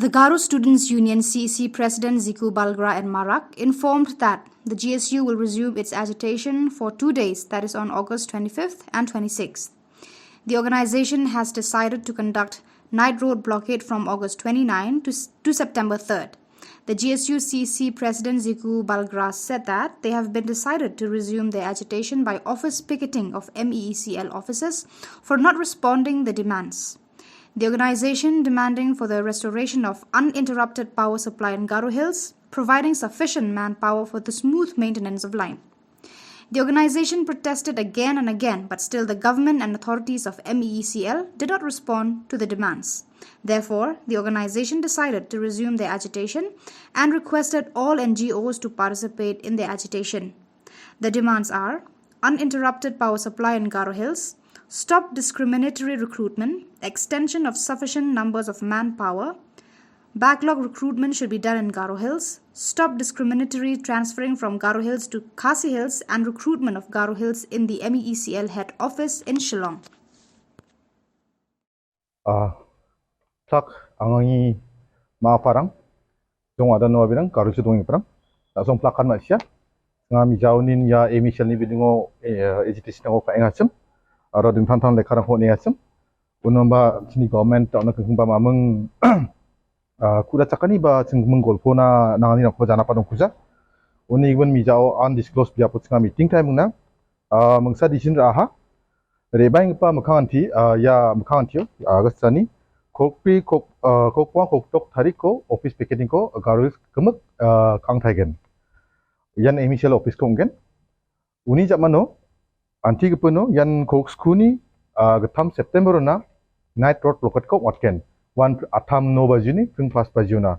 The Garo Students' Union CEC President Ziku Balgra and Marak informed that the GSU will resume its agitation for 2 days, that is on August 25th and 26th. The organization has decided to conduct night road blockade from August 29 to September 3rd. The GSU CEC President Ziku Balgra said that they have been decided to resume their agitation by office picketing of Meecl officers for not responding the demands. The organization demanding for the restoration of uninterrupted power supply in Garo Hills, providing sufficient manpower for the smooth maintenance of line. The organization protested again and again, but still the government and authorities of Meecl did not respond to the demands. Therefore, the organization decided to resume their agitation and requested all NGOs to participate in their agitation. The demands are uninterrupted power supply in Garo Hills, stop discriminatory recruitment, extension of sufficient numbers of manpower, backlog recruitment should be done in Garo Hills, stop discriminatory transferring from Garo Hills to Khasi Hills, and recruitment of Garo Hills in the Meecl head office in Shillong. Tak angangi ma parang jong ada no birang Garo Sidong parang langsung plakan Malaysia ngami jaunin ya Meecl ni bidingo agitation ko kaengacem aro din thantang lekarang ho niacem unomba sini government ta ona kengba mameng kuda cakani ba jeng menggolpo na nangani na ko jana padong kuja uni ibon mijao undisclosed biya putsnga meeting time na mengsa disin raha rebaing pa mukhanti ya mukhantiyo agastani kokpi kokwa koktok tariko office picketing ko Garo kemek kang thaigen yan Meecl office ko ngen uni jamano anti kepono yan kok skuni getam September na night road blockade ko watken wan atam no bajuni fing fast bajuna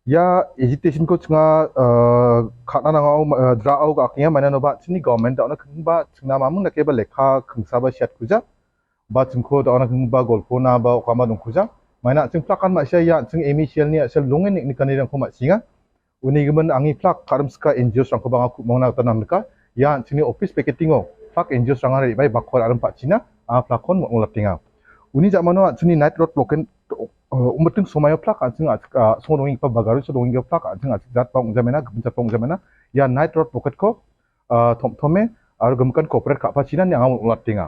ya agitation ko chinga khana nangau draau ka aknya mana no ba chini government da ona khingba chingna mamung na keba lekha khingsa ba siat kuja ba chingko da ona khingba golpona ba okama dong kuja mana ching plakan ma sia ya ching Meecl ni asal longen ni kanai rang ko ma singa uni gemen angi plak karamska NGO sang ko banga ku mongna tanam ka ya chini office picketing o plak NGO sang hari bai bakhor aram pa china plakon mo laptinga uni jamano chini night road blockade umbeting somayo plak anjing songongi pa Garo songongi plak anjing jat pa ungjamena gebuncat pa ungjamena ya night road blockade ko thom thome aro gemkan corporate ka pa china ni anga laptinga